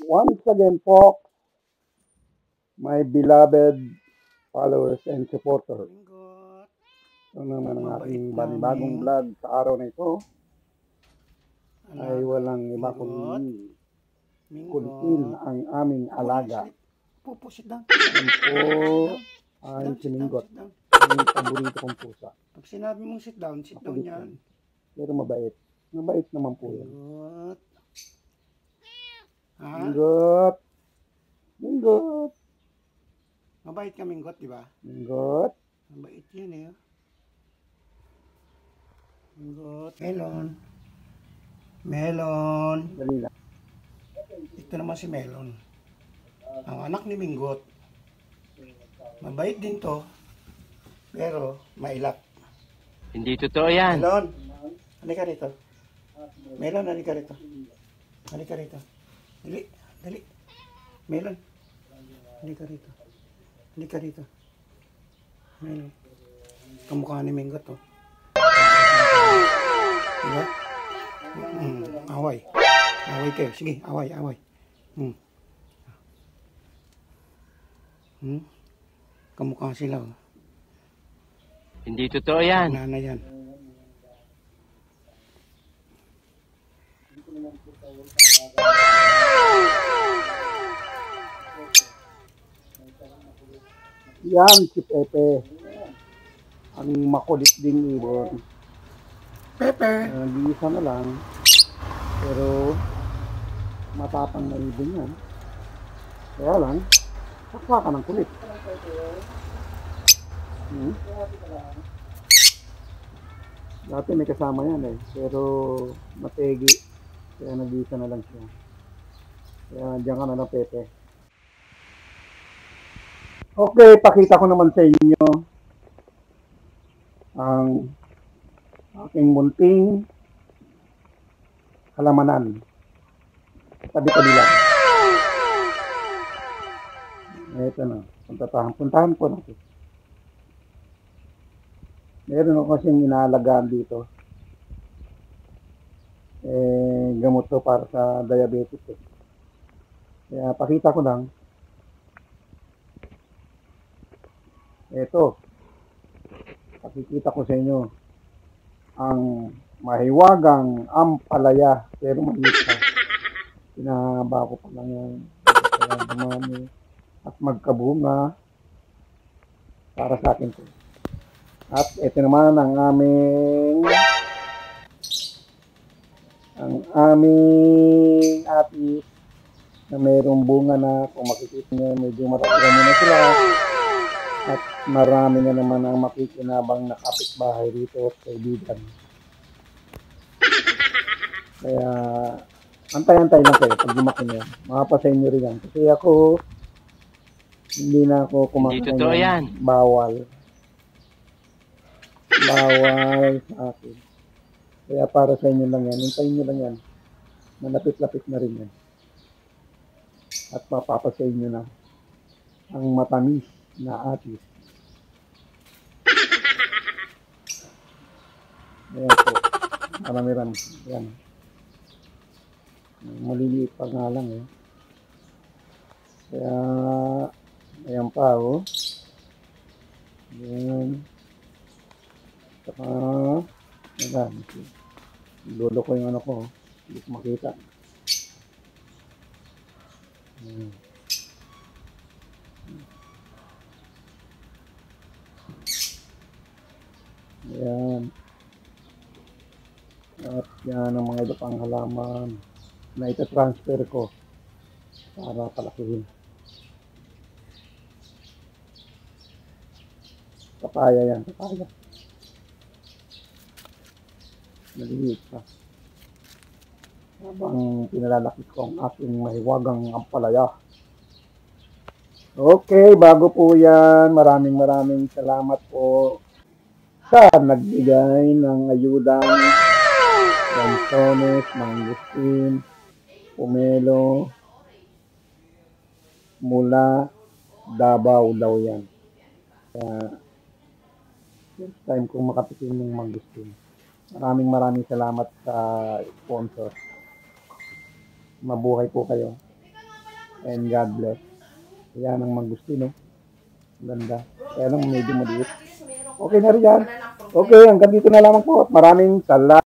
Once again, folks, my beloved followers and supporters. Ito naman ang aking banibagong vlog sa araw na ito ay walang iba kundi kuntil ang aming alaga. Yan po ay sininggot. Ang paborito kong pusa. Pag sinabi mong sit down yan. Pero mabait. Mabait naman po yan. Ha? Minggot. Minggot. Mabait ka, Minggot, di ba? Minggot. Mabait yan eh. Minggot. Melon. Melon. Dali lang. Ito naman si Melon. Ang anak ni Minggot. Mabait din to. Pero mailap. Hindi totoo yan. Melon. Halika rito. Melon, halika rito. Halika rito. Dali. Dali. Melon. Halika rito. Halika rito. Melon. Kamukha ni Minggot to. Diba? Away. Away kayo. Sige, away, away. Kamukha sila. Oh. Hindi totoo yan. Nana yan. Yan si Pepe. Ang makulit ding ibon. Pepe. Nag-iisa na lang. Pero matapang na ibon yan. Kaya lang, saksa ka ng kulit. Dati may kasama yan eh. Pero mategi. Kaya nag-iisa na lang siya. Kaya diyan ka na lang, Pepe. Okay, pakita ko naman sa inyo ang aking munting halamanan. Tabi-tabi lang. Ito na. Puntahan po natin. Meron ako kasing inaalagaan dito. Gamot to para sa diabetes eh. Kaya pakita ko lang. Ito. Pakikita ko sa inyo ang mahiwagang ampalaya. Pero maliit pa. Pinahaba ko pa lang yan. Kaya dumami. At magkabunga. Para sa akin to. At ito naman ang aming atis na mayroong bunga na kung makikita nyo medyo marami na sila at marami na naman ang makikinabang na kapitbahay rito at kaibigan. Kaya antay-antay lang kayo pag lumaki nyo. Makapasay nyo rin yan. Kasi ako hindi na ako kumakain ng bawal sa akin. Kaya para sa inyo lang yan. Hintayin nyo lang yan. Malapit-lapit na rin yan. At mapapasay nyo na ang matamis na atis. Ayan po. Marami-rami. Ayan. Maliliit pa nga lang eh. Kaya ayan pa oh. Ayan. Saka ayan. Lolo ko yung ano ko. Hindi ko makita. Ayan. At yan ang mga iba pang halaman na ita-transfer ko para palakihin. Papaya yan. Papaya. Maliliit pa. Habang pinalalaki ko ang aking mahiwagang ampalaya. Okay, bago po yan, maraming salamat po sa nagbigay ng ayudang Lanzones, Mangustin, Pomelo, mula Davao daw yan. Kaya, first time kong makatikim ng Mangustin. Maraming salamat sa sponsor. Mabuhay po kayo. And God bless. Yan ang Mangustino. Ganda. Kaya lang medyo maliit. Okay na rin yan. Okay, hanggang dito na lamang po. Maraming salamat.